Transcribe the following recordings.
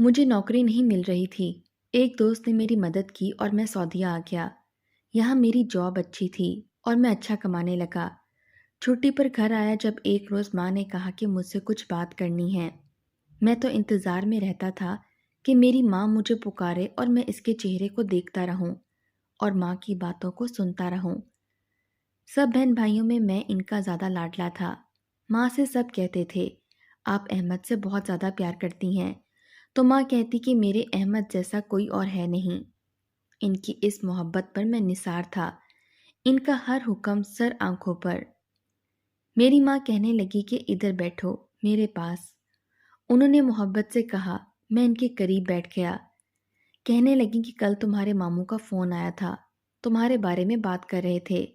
مجھے نوکری نہیں مل رہی تھی۔ ایک دوست نے میری مدد کی اور میں سعودیہ آ گیا۔ یہاں میری جاب اچھی تھی اور میں اچھا کمانے لگا۔ چھٹی پر گھر آیا جب ایک روز ماں نے کہا کہ مجھ سے کچھ بات کرنی ہے۔ میں تو انتظار میں رہتا تھا کہ میری ماں مجھے پکارے اور میں اس کے چہرے کو دیکھتا رہوں اور ماں کی باتوں کو سنتا رہوں۔ سب بہن بھائیوں میں ان کا زیادہ لاڈلا تھا۔ ماں سے سب کہتے تھے، آپ احمد سے بہت زیادہ پیار کرتی ہیں، تو ماں کہتی کہ میرے احمد جیسا کوئی اور ہے نہیں۔ ان کی اس محبت پر میں نثار تھا، ان کا ہر حکم سر آنکھوں پر۔ میری ماں کہنے لگی کہ ادھر بیٹھو میرے پاس۔ انہوں نے محبت سے کہا، میں ان کے قریب بیٹھ گیا۔ کہنے لگی کہ کل تمہارے ماموں کا فون آیا تھا، تمہارے بارے میں بات کر رہے تھے۔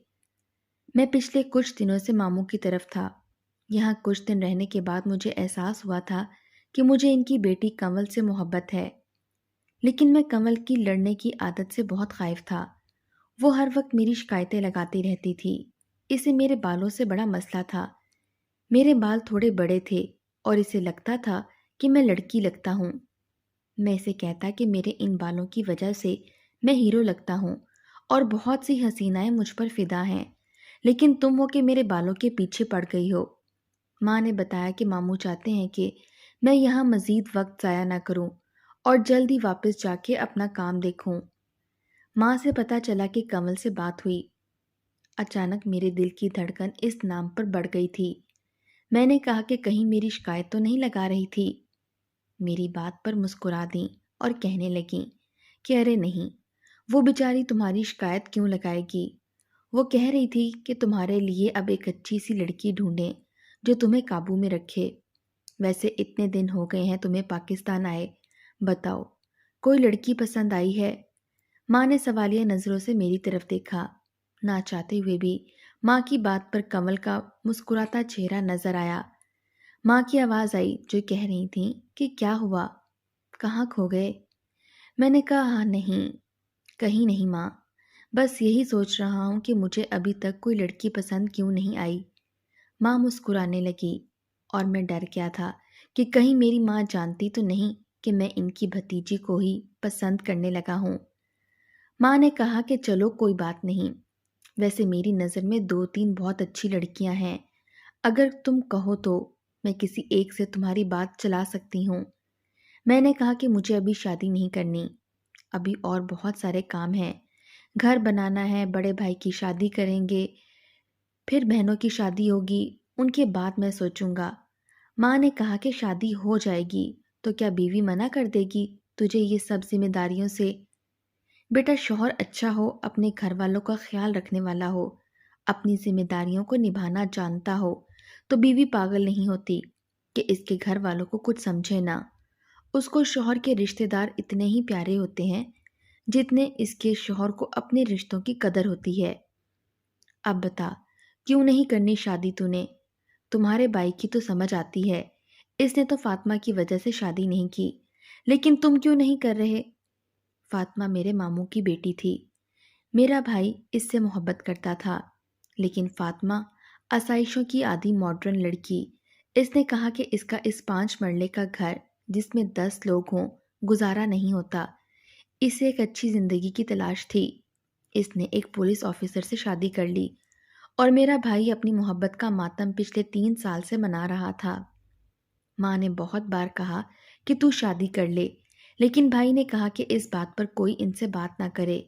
میں پچھلے کچھ دنوں سے ماموں کی طرف تھا۔ یہاں کچھ دن رہنے کے بعد مجھے احساس ہوا تھا کہ مجھے ان کی بیٹی کنول سے محبت ہے، لیکن میں کنول کی لڑنے کی عادت سے بہت خائف تھا۔ وہ ہر وقت میری شکایتیں لگاتی رہتی تھی۔ اسے میرے بالوں سے بڑا مسئلہ تھا۔ میرے بال تھوڑے بڑے تھے اور اسے لگتا تھا کہ میں لڑکی لگتا ہوں۔ میں اسے کہتا کہ میرے ان بالوں کی وجہ سے میں ہیرو لگتا ہوں اور بہت سی حسینائیں مجھ پر فدا ہیں، لیکن تم ہو کہ میرے بالوں کے پیچھے پڑ گئی ہو۔ ماں نے بتایا کہ ماموں چاہتے ہیں کہ میں یہاں مزید وقت ضائع نہ کروں اور جلد ہی واپس جا کے اپنا کام دیکھوں۔ ماں سے پتہ چلا کہ کنول سے بات ہوئی۔ اچانک میرے دل کی دھڑکن اس نام پر بڑھ گئی تھی۔ میں نے کہا کہ کہیں میری شکایت تو نہیں لگا رہی تھی۔ میری بات پر مسکرا دیں اور کہنے لگیں کہ ارے نہیں، وہ بیچاری تمہاری شکایت کیوں لگائے گی؟ وہ کہہ رہی تھی کہ تمہارے لیے اب ایک اچھی سی لڑکی ڈھونڈیں جو تمہیں قابو میں رکھے۔ ویسے اتنے دن ہو گئے ہیں تمہیں پاکستان آئے، بتاؤ کوئی لڑکی پسند آئی ہے؟ ماں نے سوالیہ نظروں سے میری طرف دیکھا۔ نہ چاہتے ہوئے بھی ماں کی بات پر کنول کا مسکراتا چہرہ نظر آیا۔ ماں کی آواز آئی جو کہہ رہی تھیں کہ کیا ہوا، کہاں کھو گئے؟ میں نے کہا ہاں نہیں، کہیں نہیں ماں، بس یہی سوچ رہا ہوں کہ مجھے ابھی تک کوئی لڑکی پسند کیوں نہیں آئی۔ ماں مسکرانے لگی اور میں ڈر گیا تھا کہ کہیں میری ماں جانتی تو نہیں کہ میں ان کی بھتیجی کو ہی پسند کرنے لگا ہوں۔ ماں نے کہا کہ چلو کوئی بات نہیں، ویسے میری نظر میں 2-3 بہت اچھی لڑکیاں ہیں، اگر تم کہو تو میں کسی ایک سے تمہاری بات چلا سکتی ہوں۔ میں نے کہا کہ مجھے ابھی شادی نہیں کرنی، ابھی اور بہت سارے کام ہیں، گھر بنانا ہے، بڑے بھائی کی شادی کریں گے، پھر بہنوں کی شادی ہوگی، ان کے بعد میں سوچوں گا۔ ماں نے کہا کہ شادی ہو جائے گی تو کیا بیوی منع کر دے گی تجھے یہ سب ذمہ داریوں سے؟ بیٹا شوہر اچھا ہو، اپنے گھر والوں کا خیال رکھنے والا ہو، اپنی ذمہ داریوں کو نبھانا جانتا ہو تو بیوی پاگل نہیں ہوتی کہ اس کے گھر والوں کو کچھ سمجھے نہ۔ اس کو شوہر کے رشتہ دار اتنے ہی پیارے ہوتے ہیں جتنے اس کے شوہر کو اپنے رشتوں کی قدر ہوتی ہے۔ اب بتا، کیوں نہیں کرنی شادی تو نے؟ تمہارے بھائی کی تو سمجھ آتی ہے، اس نے تو فاطمہ کی وجہ سے شادی نہیں کی، لیکن تم کیوں نہیں کر رہے؟ فاطمہ میرے ماموں کی بیٹی تھی، میرا بھائی اس سے محبت کرتا تھا، لیکن فاطمہ آسائشوں کی عادی ماڈرن لڑکی، اس نے کہا کہ اس کا اس 5 مرلے کا گھر جس میں 10 لوگ ہوں گزارا نہیں ہوتا، اسے ایک اچھی زندگی کی تلاش تھی۔ اس نے ایک پولیس آفیسر سے شادی کر لی اور میرا بھائی اپنی محبت کا ماتم پچھلے 3 سال سے منا رہا تھا۔ ماں نے بہت بار کہا کہ تو شادی کر لے، لیکن بھائی نے کہا کہ اس بات پر کوئی ان سے بات نہ کرے۔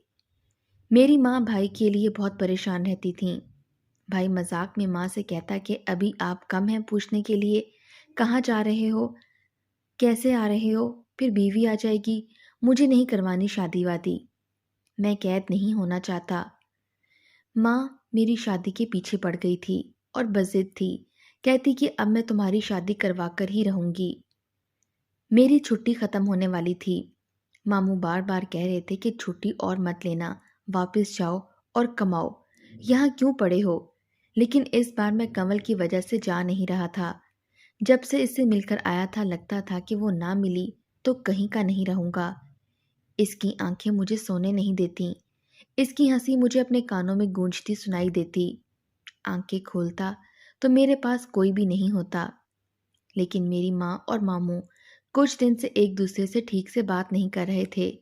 میری ماں بھائی کے لیے بہت پریشان رہتی تھیں۔ بھائی مذاق میں ماں سے کہتا کہ ابھی آپ کم ہیں پوچھنے کے لیے، کہاں جا رہے ہو، کیسے آ رہے ہو، پھر بیوی آ جائے گی، مجھے نہیں کروانی شادی وادی، میں قید نہیں ہونا چاہتا۔ ماں میری شادی کے پیچھے پڑ گئی تھی اور بضد تھی، کہتی کہ اب میں تمہاری شادی کروا کر ہی رہوں گی۔ میری چھٹی ختم ہونے والی تھی۔ ماموں بار بار کہہ رہے تھے کہ چھٹی اور مت لینا، واپس جاؤ اور کماؤ، یہاں کیوں پڑے ہو؟ لیکن اس بار میں کنول کی وجہ سے جا نہیں رہا تھا۔ جب سے اس سے مل کر آیا تھا لگتا تھا کہ وہ نہ ملی تو کہیں کا نہیں رہوں گا۔ اس کی آنکھیں مجھے سونے نہیں دیتی، اس کی ہنسی مجھے اپنے کانوں میں گونجتی سنائی دیتی۔ آنکھیں کھولتا تو میرے پاس کوئی بھی نہیں ہوتا، لیکن میری ماں اور ماموں کچھ دن سے ایک دوسرے سے ٹھیک سے بات نہیں کر رہے تھے۔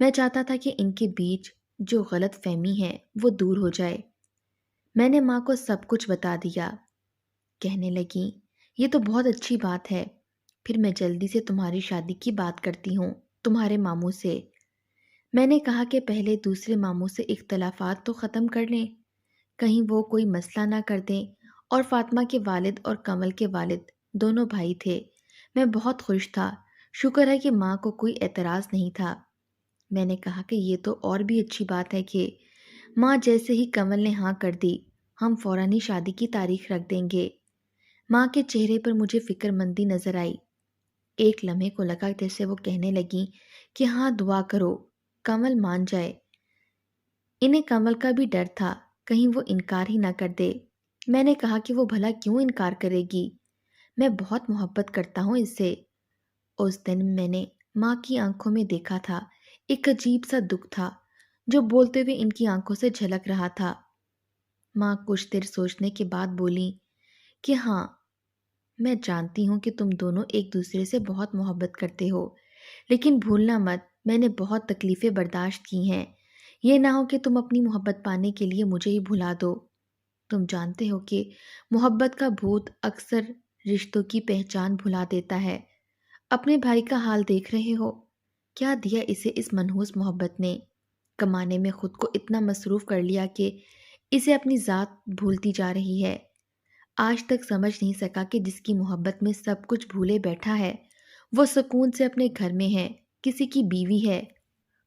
میں چاہتا تھا کہ ان کے بیچ جو غلط فہمی ہے وہ دور ہو جائے۔ میں نے ماں کو سب کچھ بتا دیا۔ کہنے لگی، یہ تو بہت اچھی بات ہے، پھر میں جلدی سے تمہاری شادی کی بات کرتی ہوں تمہارے ماموں سے۔ میں نے کہا کہ پہلے دوسرے ماموں سے اختلافات تو ختم کر لیں، کہیں وہ کوئی مسئلہ نہ کر دیں۔ اور فاطمہ کے والد اور کمل کے والد دونوں بھائی تھے۔ میں بہت خوش تھا، شکر ہے کہ ماں کو کوئی اعتراض نہیں تھا۔ میں نے کہا کہ یہ تو اور بھی اچھی بات ہے کہ ماں جیسے ہی کمل نے ہاں کر دی، ہم فوراً ہی شادی کی تاریخ رکھ دیں گے۔ ماں کے چہرے پر مجھے فکر مندی نظر آئی۔ ایک لمحے کو لگا جیسے وہ کہنے لگیں کہ ہاں دعا کرو، کمل مان جائے۔ انہیں کمل کا بھی ڈر تھا، کہیں وہ انکار ہی نہ کر دے۔ میں نے کہا کہ وہ بھلا کیوں انکار کرے گی، میں بہت محبت کرتا ہوں اس سے۔ اس دن میں نے ماں کی آنکھوں میں دیکھا تھا ایک عجیب سا دکھ تھا جو بولتے ہوئے ان کی آنکھوں سے جھلک رہا تھا۔ ماں کچھ دیر سوچنے کے بعد بولی کہ ہاں، میں جانتی ہوں کہ تم دونوں ایک دوسرے سے بہت محبت کرتے ہو، لیکن بھولنا مت میں نے بہت تکلیفیں برداشت کی ہیں۔ یہ نہ ہو کہ تم اپنی محبت پانے کے لیے مجھے ہی بھلا دو۔ تم جانتے ہو کہ محبت کا بھوت اکثر رشتوں کی پہچان بھلا دیتا ہے۔ اپنے بھائی کا حال دیکھ رہے ہو، کیا دیا اسے اس منحوس محبت نے۔ کمانے میں خود کو اتنا مصروف کر لیا کہ اسے اپنی ذات بھولتی جا رہی ہے۔ آج تک سمجھ نہیں سکا کہ جس کی محبت میں سب کچھ بھولے بیٹھا ہے، وہ سکون سے اپنے گھر میں ہے، کسی کی بیوی ہے۔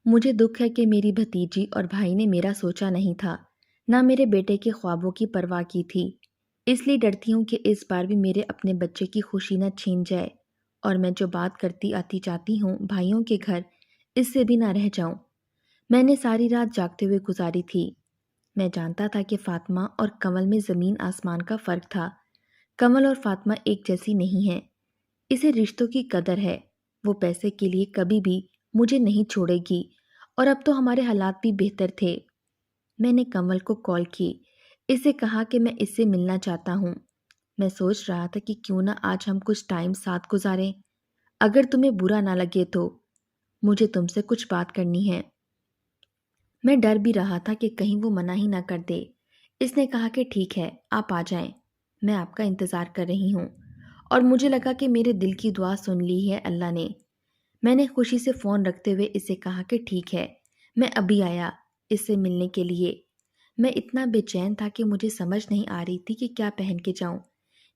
مجھے دکھ ہے کہ میری بھتیجی اور بھائی نے میرا سوچا نہیں تھا، نہ میرے بیٹے کے خوابوں کی پرواہ کی تھی۔ اس لیے ڈرتی ہوں کہ اس بار بھی میرے اپنے بچے کی خوشی نہ چھین جائے، اور میں جو بات کرتی آتی چاہتی ہوں بھائیوں کے گھر، اس سے بھی نہ رہ جاؤں۔ میں نے ساری رات جاگتے ہوئے گزاری تھی۔ میں جانتا تھا کہ فاطمہ اور کمل میں زمین آسمان کا فرق تھا۔ کمل اور فاطمہ ایک جیسی نہیں ہیں۔ اسے رشتوں کی قدر ہے، وہ پیسے کے لیے کبھی بھی مجھے نہیں چھوڑے گی، اور اب تو ہمارے حالات بھی بہتر تھے۔ میں نے کمل کو کال کی، اسے کہا کہ میں اس سے ملنا چاہتا ہوں۔ میں سوچ رہا تھا کہ کیوں نہ آج ہم کچھ ٹائم ساتھ گزاریں، اگر تمہیں برا نہ لگے تو۔ مجھے تم سے کچھ بات کرنی ہے۔ میں ڈر بھی رہا تھا کہ کہیں وہ منع ہی نہ کر دے۔ اس نے کہا کہ ٹھیک ہے، آپ آ جائیں، میں آپ کا انتظار کر رہی ہوں۔ اور مجھے لگا کہ میرے دل کی دعا سن لی ہے اللہ نے۔ میں نے خوشی سے فون رکھتے ہوئے اسے کہا کہ ٹھیک ہے، میں ابھی آیا اس سے ملنے کے لیے۔ میں اتنا بے چین تھا کہ مجھے سمجھ نہیں آ رہی تھی کہ کیا پہن کے جاؤں۔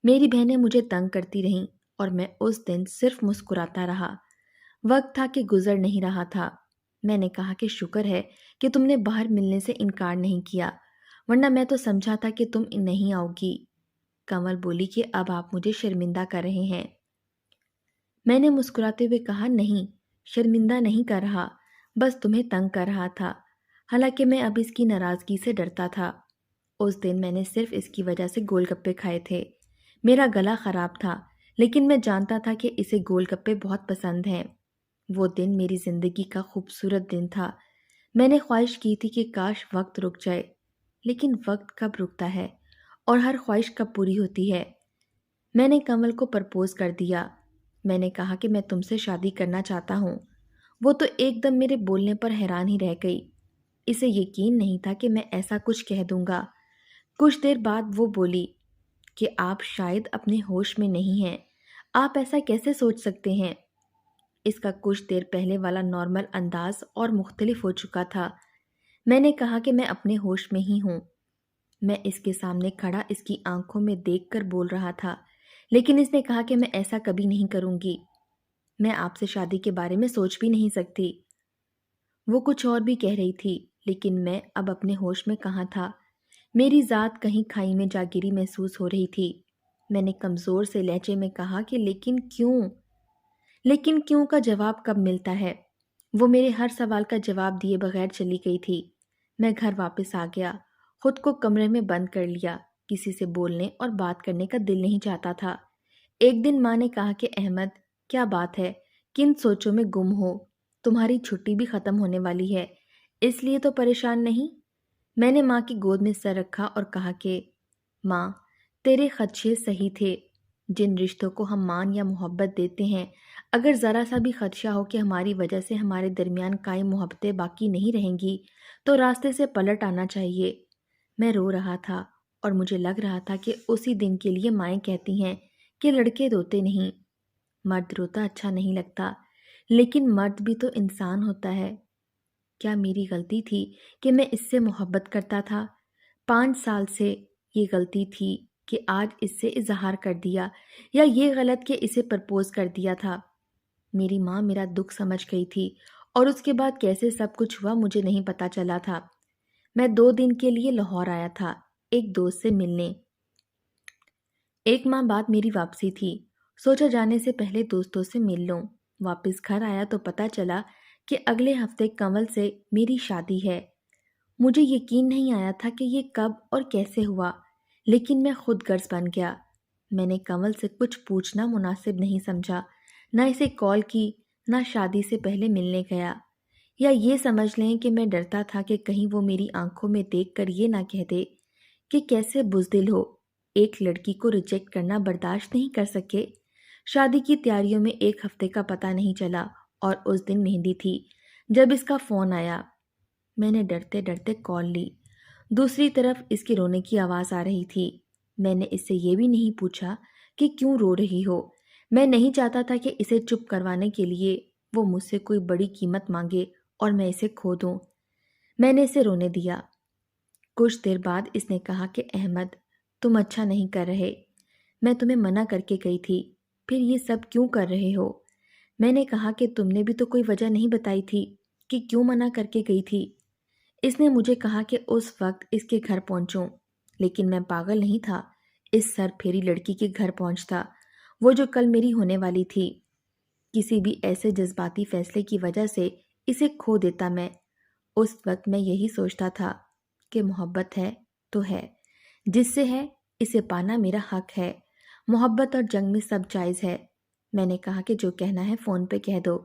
میری بہنیں مجھے تنگ کرتی رہیں اور میں اس دن صرف مسکراتا رہا۔ وقت تھا کہ گزر نہیں رہا تھا۔ میں نے کہا کہ شکر ہے کہ تم نے باہر ملنے سے انکار نہیں کیا، ورنہ میں تو سمجھا تھا کہ تم نہیں آؤ گی۔ کمل بولی کہ اب آپ مجھے شرمندہ کر رہے ہیں۔ میں نے مسکراتے ہوئے کہا نہیں، شرمندہ نہیں کر رہا، بس تمہیں تنگ کر رہا تھا، حالانکہ میں اب اس کی ناراضگی سے ڈرتا تھا۔ اس دن میں نے صرف اس کی وجہ سے گول گپے کھائے تھے۔ میرا گلا خراب تھا، لیکن میں جانتا تھا کہ اسے گول گپے بہت پسند ہیں۔ وہ دن میری زندگی کا خوبصورت دن تھا۔ میں نے خواہش کی تھی کہ کاش وقت رک جائے، لیکن وقت کب رکتا ہے اور ہر خواہش کب پوری ہوتی ہے۔ میں نے کمل کو پرپوز کر دیا۔ میں نے کہا کہ میں تم سے شادی کرنا چاہتا ہوں۔ وہ تو ایک دم میرے بولنے پر حیران ہی رہ گئی۔ اسے یقین نہیں تھا کہ میں ایسا کچھ کہہ دوں گا۔ کچھ دیر بعد وہ بولی کہ آپ شاید اپنے ہوش میں نہیں ہیں، آپ ایسا کیسے سوچ سکتے ہیں۔ اس کا کچھ دیر پہلے والا نارمل انداز اور مختلف ہو چکا تھا۔ میں نے کہا کہ میں اپنے ہوش میں ہی ہوں۔ میں اس کے سامنے کھڑا اس کی آنکھوں میں دیکھ کر بول رہا تھا، لیکن اس نے کہا کہ میں ایسا کبھی نہیں کروں گی، میں آپ سے شادی کے بارے میں سوچ بھی نہیں سکتی۔ وہ کچھ اور بھی کہہ رہی تھی، لیکن میں اب اپنے ہوش میں کہاں تھا۔ میری ذات کہیں کھائی میں جا گری محسوس ہو رہی تھی۔ میں نے کمزور سے لہجے میں کہا کہ لیکن کیوں؟ لیکن کیوں کا جواب کب ملتا ہے؟ وہ میرے ہر سوال کا جواب دیے بغیر چلی گئی تھی۔ میں گھر واپس آ گیا، خود کو کمرے میں بند کر لیا، کسی سے بولنے اور بات کرنے کا دل نہیں چاہتا تھا۔ ایک دن ماں نے کہا کہ احمد، کیا بات ہے، کن سوچوں میں گم ہو؟ تمہاری چھٹی بھی ختم ہونے والی ہے، اس لیے تو پریشان نہیں؟ میں نے ماں کی گود میں سر رکھا اور کہا کہ ماں، تیرے خدشے صحیح تھے۔ جن رشتوں کو ہم مان یا محبت دیتے ہیں، اگر ذرا سا بھی خدشہ ہو کہ ہماری وجہ سے ہمارے درمیان قائم محبتیں باقی نہیں رہیں گی تو راستے سے پلٹ آنا چاہیے۔ میں رو رہا تھا اور مجھے لگ رہا تھا کہ اسی دن کے لیے مائیں کہتی ہیں کہ لڑکے روتے نہیں، مرد روتا اچھا نہیں لگتا، لیکن مرد بھی تو انسان ہوتا ہے۔ کیا میری غلطی تھی کہ میں اس سے محبت کرتا تھا؟ 5 سال سے یہ غلطی تھی کہ آج اس سے اظہار کر دیا، یا یہ غلط کہ اسے پرپوز کر دیا تھا؟ میری ماں میرا دکھ سمجھ گئی تھی اور اس کے بعد کیسے سب کچھ ہوا مجھے نہیں پتا چلا تھا۔ میں 2 دن کے لیے لاہور آیا تھا ایک دوست سے ملنے۔ 1 ماہ بعد میری واپسی تھی، سوچا جانے سے پہلے دوستوں سے مل لوں۔ واپس گھر آیا تو پتا چلا کہ اگلے ہفتے کنول سے میری شادی ہے۔ مجھے یقین نہیں آیا تھا کہ یہ کب اور کیسے ہوا، لیکن میں خود غرض بن گیا۔ میں نے کنول سے کچھ پوچھنا مناسب نہیں سمجھا، نہ اسے کال کی، نہ شادی سے پہلے ملنے گیا، یا یہ سمجھ لیں کہ میں ڈرتا تھا کہ کہیں وہ میری آنکھوں میں دیکھ کر یہ نہ کہہ دے کہ کیسے بزدل ہو، ایک لڑکی کو ریجیکٹ کرنا برداشت نہیں کر سکے۔ شادی کی تیاریوں میں 1 ہفتے کا پتہ نہیں چلا اور اس دن مہندی تھی جب اس کا فون آیا۔ میں نے ڈرتے ڈرتے کال لی۔ دوسری طرف اس کے رونے کی آواز آ رہی تھی۔ میں نے اس سے یہ بھی نہیں پوچھا کہ کیوں رو رہی ہو۔ میں نہیں چاہتا تھا کہ اسے چپ کروانے کے لیے وہ مجھ سے کوئی بڑی قیمت مانگے اور میں اسے کھو دوں۔ میں نے اسے رونے دیا۔ کچھ دیر بعد اس نے کہا کہ احمد، تم اچھا نہیں کر رہے، میں تمہیں منع کر کے گئی تھی، پھر یہ سب کیوں کر رہے ہو؟ میں نے کہا کہ تم نے بھی تو کوئی وجہ نہیں بتائی تھی کہ کیوں منع کر کے گئی تھی۔ اس نے مجھے کہا کہ اس وقت اس کے گھر پہنچوں، لیکن میں پاگل نہیں تھا، اس سر پھیری لڑکی کے گھر پہنچتا، وہ جو کل میری ہونے والی تھی۔ کسی بھی ایسے جذباتی فیصلے کی وجہ سے اسے کھو دیتا میں۔ اس وقت میں یہی سوچتا تھا کہ محبت ہے تو ہے، جس سے ہے اسے پانا میرا حق ہے۔ محبت اور جنگ میں سب جائز ہے۔ میں نے کہا کہ جو کہنا ہے فون پہ کہہ دو،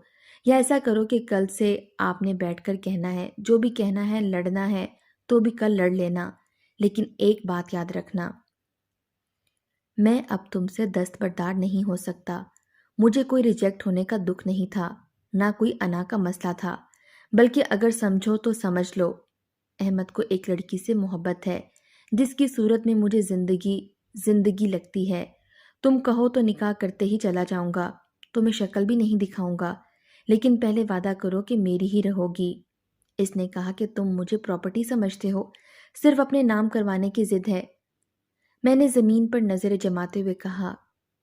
یا ایسا کرو کہ کل سے آپ نے بیٹھ کر کہنا ہے، جو بھی کہنا ہے، لڑنا ہے تو بھی کل لڑ لینا، لیکن ایک بات یاد رکھنا، میں اب تم سے دستبردار نہیں ہو سکتا۔ مجھے کوئی ریجیکٹ ہونے کا دکھ نہیں تھا، نہ کوئی انا کا مسئلہ تھا، بلکہ اگر سمجھو تو سمجھ لو، احمد کو ایک لڑکی سے محبت ہے جس کی صورت میں مجھے زندگی لگتی ہے۔ تم کہو تو نکاح کرتے ہی چلا جاؤں گا، تمہیں شکل بھی نہیں دکھاؤں گا، لیکن پہلے وعدہ کرو کہ میری ہی رہو گی۔ اس نے کہا کہ تم مجھے پراپرٹی سمجھتے ہو، صرف اپنے نام کروانے کی ضد ہے۔ میں نے زمین پر نظر جماتے ہوئے کہا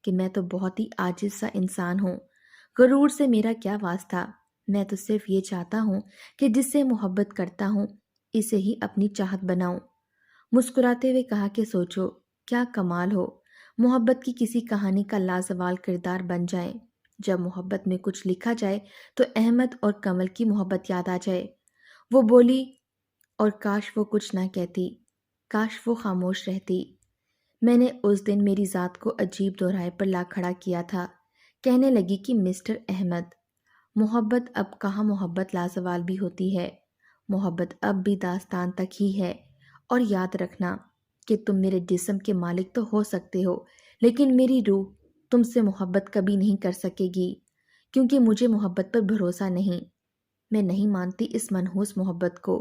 کہ میں تو بہت ہی عاجز سا انسان ہوں، غرور سے میرا کیا واسطہ، میں تو صرف یہ چاہتا ہوں کہ جس سے محبت کرتا ہوں اسے ہی اپنی چاہت بناؤں۔ مسکراتے ہوئے کہا کہ سوچو کیا کمال ہو، محبت کی کسی کہانی کا لازوال کردار بن جائیں۔ جب محبت میں کچھ لکھا جائے تو احمد اور کمل کی محبت یاد آ جائے۔ وہ بولی، اور کاش وہ کچھ نہ کہتی، کاش وہ خاموش رہتی۔ میں نے اس دن میری ذات کو عجیب دہرائے پر لا کھڑا کیا تھا۔ کہنے لگی کہ مسٹر احمد، محبت اب کہاں محبت لازوال بھی ہوتی ہے، محبت اب بھی داستان تک ہی ہے، اور یاد رکھنا کہ تم میرے جسم کے مالک تو ہو سکتے ہو، لیکن میری روح تم سے محبت کبھی نہیں کر سکے گی، کیونکہ مجھے محبت پر بھروسہ نہیں، میں نہیں مانتی اس منحوس محبت کو۔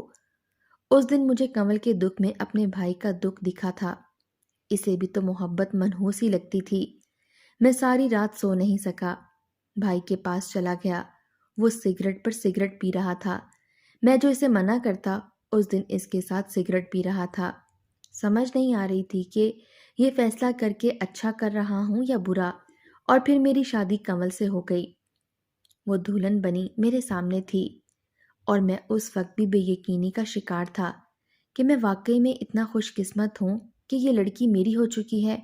اس دن مجھے کنول کے دکھ میں اپنے بھائی کا دکھ دکھا تھا، اسے بھی تو محبت منحوس ہی لگتی تھی۔ میں ساری رات سو نہیں سکا، بھائی کے پاس چلا گیا، وہ سگریٹ پر سگریٹ پی رہا تھا، میں جو اسے منع کرتا اس دن اس کے ساتھ سگریٹ پی رہا تھا۔ سمجھ نہیں آ رہی تھی کہ یہ فیصلہ کر کے اچھا کر رہا ہوں یا برا، اور پھر میری شادی کنول سے ہو گئی۔ وہ دلہن بنی میرے سامنے تھی، اور میں اس وقت بھی بے یقینی کا شکار تھا کہ میں واقعی میں اتنا خوش قسمت ہوں کہ یہ لڑکی میری ہو چکی ہے۔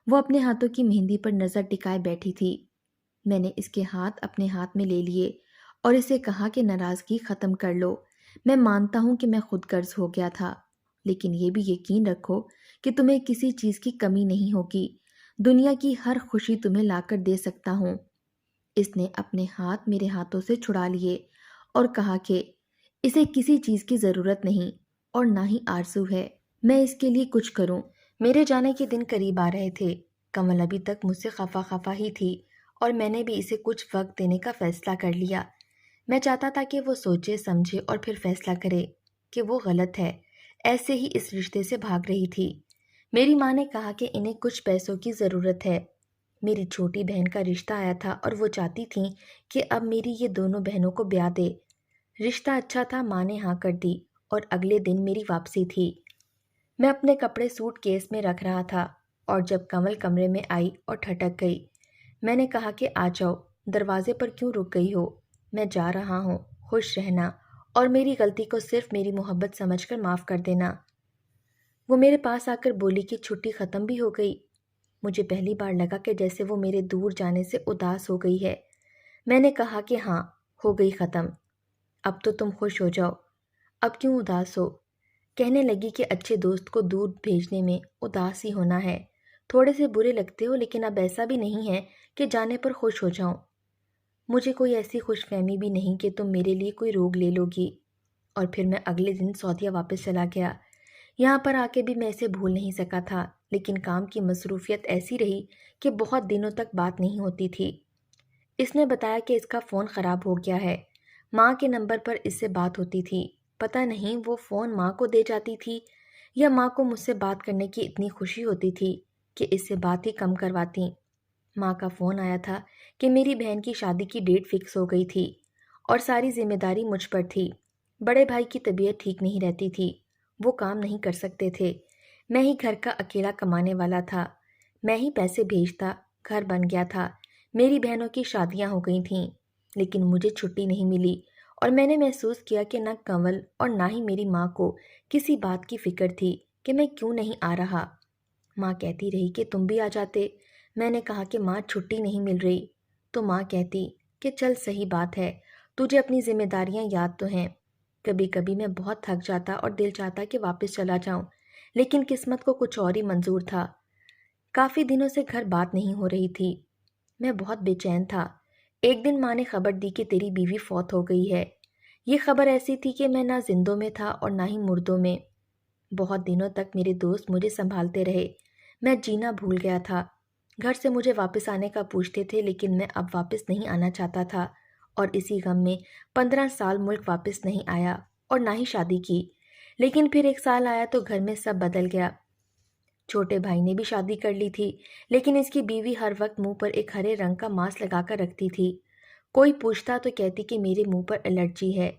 وہ اپنے ہاتھوں کی مہندی پر نظر ٹکائے بیٹھی تھی۔ میں نے اس کے ہاتھ اپنے ہاتھ میں لے لیے اور اسے کہا کہ ناراضگی ختم کر لو، میں مانتا ہوں کہ میں خود غرض ہو گیا تھا، لیکن یہ بھی یقین رکھو کہ تمہیں کسی چیز کی کمی نہیں ہوگی، دنیا کی ہر خوشی تمہیں لا کر دے سکتا ہوں۔ اس نے اپنے ہاتھ میرے ہاتھوں سے چھڑا لیے اور کہا کہ اسے کسی چیز کی ضرورت نہیں اور نہ ہی آرزو ہے میں اس کے لیے کچھ کروں۔ میرے جانے کے دن قریب آ رہے تھے، کمل ابھی تک مجھ سے خفا خفا ہی تھی اور میں نے بھی اسے کچھ وقت دینے کا فیصلہ کر لیا۔ میں چاہتا تھا کہ وہ سوچے سمجھے اور پھر فیصلہ کرے کہ وہ غلط ہے۔ ایسے ہی اس رشتے سے بھاگ رہی تھی۔ میری ماں نے کہا کہ انہیں کچھ پیسوں کی ضرورت ہے۔ میری چھوٹی بہن کا رشتہ آیا تھا اور وہ چاہتی تھیں کہ اب میری یہ دونوں بہنوں کو بیاہ دے۔ رشتہ اچھا تھا، ماں نے ہاں کر دی اور اگلے دن میری واپسی تھی۔ میں اپنے کپڑے سوٹ کیس میں رکھ رہا تھا اور جب کنول کمرے میں آئی اور ٹھٹک گئی، میں نے کہا کہ آ جاؤ، دروازے پر کیوں رک گئی ہو؟ میں جا رہا ہوں، خوش رہنا اور میری غلطی کو صرف میری محبت سمجھ کر معاف کر دینا۔ وہ میرے پاس آ کر بولی کہ چھٹی ختم بھی ہو گئی۔ مجھے پہلی بار لگا کہ جیسے وہ میرے دور جانے سے اداس ہو گئی ہے۔ میں نے کہا کہ ہاں، ہو گئی ختم۔ اب تو تم خوش ہو جاؤ، اب کیوں اداس ہو؟ کہنے لگی کہ اچھے دوست کو دور بھیجنے میں اداس ہی ہونا ہے۔ تھوڑے سے برے لگتے ہو، لیکن اب ایسا بھی نہیں ہے کہ جانے پر خوش ہو جاؤں۔ مجھے کوئی ایسی خوش فہمی بھی نہیں کہ تم میرے لیے کوئی روگ لے لو گی۔ اور پھر میں اگلے دن سعودیہ واپس چلا گیا۔ یہاں پر آ کے بھی میں اسے بھول نہیں سکا تھا، لیکن کام کی مصروفیت ایسی رہی کہ بہت دنوں تک بات نہیں ہوتی تھی۔ اس نے بتایا کہ اس کا فون خراب ہو گیا ہے۔ ماں کے نمبر پر اس سے بات ہوتی تھی۔ پتہ نہیں وہ فون ماں کو دے جاتی تھی یا ماں کو مجھ سے بات کرنے کی اتنی خوشی ہوتی تھی کہ اس سے بات ہی کم کرواتی۔ ماں کا فون آیا تھا کہ میری بہن کی شادی کی ڈیٹ فکس ہو گئی تھی اور ساری ذمہ داری مجھ پر تھی۔ بڑے بھائی کی طبیعت ٹھیک نہیں رہتی تھی، وہ کام نہیں کر سکتے تھے۔ میں ہی گھر کا اکیلا کمانے والا تھا، میں ہی پیسے بھیجتا۔ گھر بن گیا تھا، میری بہنوں کی شادیاں ہو گئی تھیں، لیکن مجھے چھٹی نہیں ملی اور میں نے محسوس کیا کہ نہ کنول اور نہ ہی میری ماں کو کسی بات کی فکر تھی کہ میں کیوں نہیں آ رہا۔ ماں کہتی رہی کہ تم بھی آ جاتے۔ میں نے کہا کہ ماں چھٹی نہیں مل رہی، تو ماں کہتی کہ چل صحیح بات ہے، تجھے اپنی ذمہ داریاں یاد تو ہیں۔ کبھی کبھی میں بہت تھک جاتا اور دل چاہتا کہ واپس چلا جاؤں، لیکن قسمت کو کچھ اور ہی منظور تھا۔ کافی دنوں سے گھر بات نہیں ہو رہی تھی، میں بہت بے چین تھا۔ ایک دن ماں نے خبر دی کہ تیری بیوی فوت ہو گئی ہے۔ یہ خبر ایسی تھی کہ میں نہ زندوں میں تھا اور نہ ہی مردوں میں۔ بہت دنوں تک میرے دوست مجھے سنبھالتے رہے، میں جینا بھول گیا تھا۔ گھر سے مجھے واپس آنے کا پوچھتے تھے، لیکن میں اب واپس نہیں آنا چاہتا تھا اور اسی غم میں 15 سال ملک واپس نہیں آیا اور نہ ہی شادی کی۔ لیکن پھر 1 سال آیا تو گھر میں سب بدل گیا۔ چھوٹے بھائی نے بھی شادی کر لی تھی، لیکن اس کی بیوی ہر وقت منہ پر ایک ہرے رنگ کا ماسک لگا کر رکھتی تھی۔ کوئی پوچھتا تو کہتی کہ میرے منہ پر الرجی ہے۔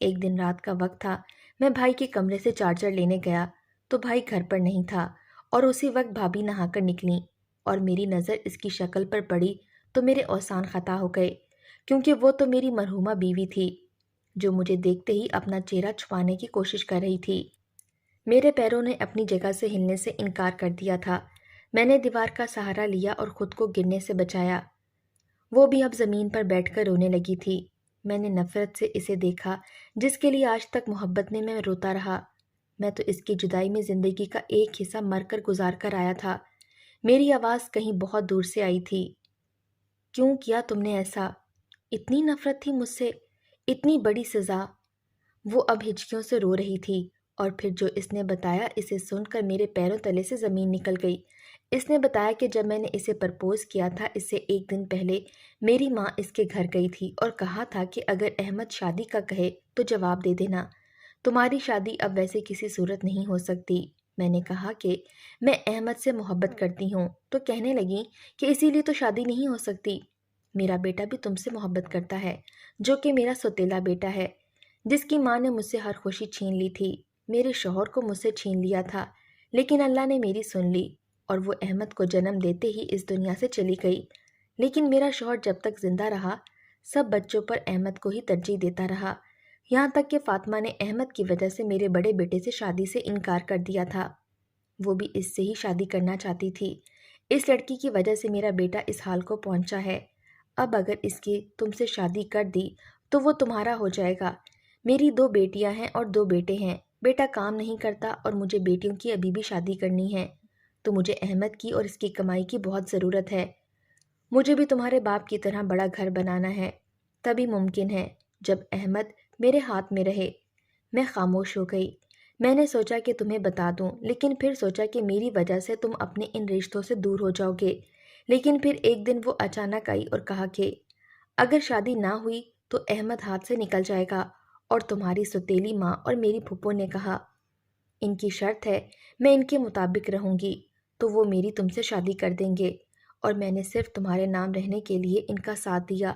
ایک دن رات کا وقت تھا، میں بھائی کے کمرے سے چارجر لینے گیا تو بھائی گھر پر نہیں تھا اور اسی وقت بھابھی نہا کر نکلیں اور میری نظر اس کی شکل پر پڑی تو میرے اوسان خطا ہو گئے، کیونکہ وہ تو میری مرحومہ بیوی تھی جو مجھے دیکھتے ہی اپنا چہرہ چھپانے کی کوشش کر رہی تھی۔ میرے پیروں نے اپنی جگہ سے ہلنے سے انکار کر دیا تھا۔ میں نے دیوار کا سہارا لیا اور خود کو گرنے سے بچایا۔ وہ بھی اب زمین پر بیٹھ کر رونے لگی تھی۔ میں نے نفرت سے اسے دیکھا جس کے لیے آج تک محبت میں روتا رہا۔ میں تو اس کی جدائی میں زندگی کا ایک حصہ مر کر گزار کر آیا تھا۔ میری آواز کہیں بہت دور سے آئی تھی۔ کیوں کیا تم نے ایسا؟ اتنی نفرت تھی مجھ سے، اتنی بڑی سزا؟ وہ اب ہچکیوں سے رو رہی تھی اور پھر جو اس نے بتایا اسے سن کر میرے پیروں تلے سے زمین نکل گئی۔ اس نے بتایا کہ جب میں نے اسے پرپوز کیا تھا اس سے 1 دن پہلے میری ماں اس کے گھر گئی تھی اور کہا تھا کہ اگر احمد شادی کا کہے تو جواب دے دینا، تمہاری شادی اب ویسے کسی صورت نہیں ہو سکتی۔ میں نے کہا کہ میں احمد سے محبت کرتی ہوں، تو کہنے لگی کہ اسی لیے تو شادی نہیں ہو سکتی۔ میرا بیٹا بھی تم سے محبت کرتا ہے، جو کہ میرا سوتیلا بیٹا ہے، جس کی ماں نے مجھ سے ہر خوشی چھین لی تھی۔ میرے شوہر کو مجھ سے چھین لیا تھا، لیکن اللہ نے میری سن لی اور وہ احمد کو جنم دیتے ہی اس دنیا سے چلی گئی۔ لیکن میرا شوہر جب تک زندہ رہا سب بچوں پر احمد کو ہی ترجیح دیتا رہا، یہاں تک کہ فاطمہ نے احمد کی وجہ سے میرے بڑے بیٹے سے شادی سے انکار کر دیا تھا۔ وہ بھی اس سے ہی شادی کرنا چاہتی تھی۔ اس لڑکی کی وجہ سے میرا بیٹا اس حال کو پہنچا ہے۔ اب اگر اس کی تم سے شادی کر دی تو وہ تمہارا ہو جائے گا۔ میری 2 بیٹیاں ہیں اور 2 بیٹے ہیں۔ بیٹا کام نہیں کرتا اور مجھے بیٹیوں کی ابھی بھی شادی کرنی ہے، تو مجھے احمد کی اور اس کی کمائی کی بہت ضرورت ہے۔ مجھے بھی تمہارے باپ کی طرح بڑا گھر بنانا ہے، تبھی ممکن ہے جب احمد میرے ہاتھ میں رہے۔ میں خاموش ہو گئی۔ میں نے سوچا کہ تمہیں بتا دوں، لیکن پھر سوچا کہ میری وجہ سے تم اپنے ان رشتوں سے دور ہو جاؤ گے۔ لیکن پھر ایک دن وہ اچانک آئی اور کہا کہ اگر شادی نہ ہوئی تو احمد ہاتھ سے نکل جائے گا، اور تمہاری سوتیلی ماں اور میری پھپھو نے کہا ان کی شرط ہے میں ان کے مطابق رہوں گی تو وہ میری تم سے شادی کر دیں گے، اور میں نے صرف تمہارے نام رہنے کے لیے ان کا ساتھ دیا،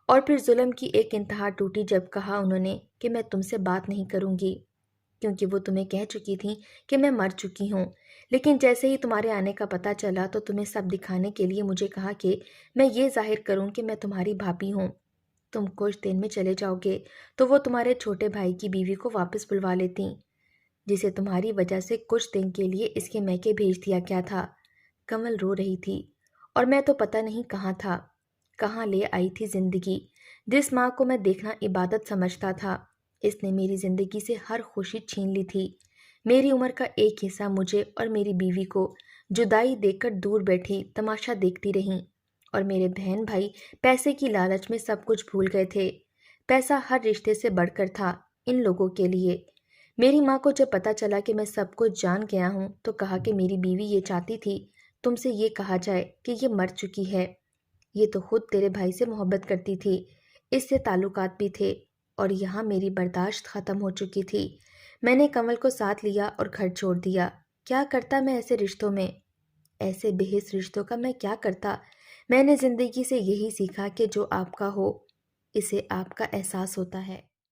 اور پھر ظلم کی ایک انتہا ٹوٹی جب کہا انہوں نے کہ میں تم سے بات نہیں کروں گی، کیونکہ وہ تمہیں کہہ چکی تھیں کہ میں مر چکی ہوں۔ لیکن جیسے ہی تمہارے آنے کا پتہ چلا تو تمہیں سب دکھانے کے لیے مجھے کہا کہ میں یہ ظاہر کروں کہ میں تمہاری بھابھی ہوں۔ تم کچھ دن میں چلے جاؤ گے تو وہ تمہارے چھوٹے بھائی کی بیوی کو واپس بلوا لیتی، جسے تمہاری وجہ سے کچھ دن کے لیے اس کے میکے بھیج دیا گیا تھا۔ کمل رو رہی تھی، اور میں تو پتہ نہیں کہاں تھا، کہاں لے آئی تھی زندگی۔ جس ماں کو میں دیکھنا عبادت سمجھتا تھا، اس نے میری زندگی سے ہر خوشی چھین لی تھی۔ میری عمر کا ایک حصہ مجھے اور میری بیوی کو جدائی دے کر دور بیٹھی تماشا دیکھتی رہیں، اور میرے بہن بھائی پیسے کی لالچ میں سب کچھ بھول گئے تھے۔ پیسہ ہر رشتے سے بڑھ کر تھا ان لوگوں کے لیے۔ میری ماں کو جب پتہ چلا کہ میں سب کچھ جان گیا ہوں تو کہا کہ میری بیوی یہ چاہتی تھی تم سے یہ کہا جائے کہ یہ مر چکی ہے۔ یہ تو خود تیرے بھائی سے محبت کرتی تھی، اس سے تعلقات بھی تھے، اور یہاں میری برداشت ختم ہو چکی تھی۔ میں نے کمل کو ساتھ لیا اور گھر چھوڑ دیا۔ کیا کرتا میں ایسے رشتوں میں، ایسے بے حس رشتوں کا میں کیا کرتا؟ میں نے زندگی سے یہی سیکھا کہ جو آپ کا ہو اسے آپ کا احساس ہوتا ہے۔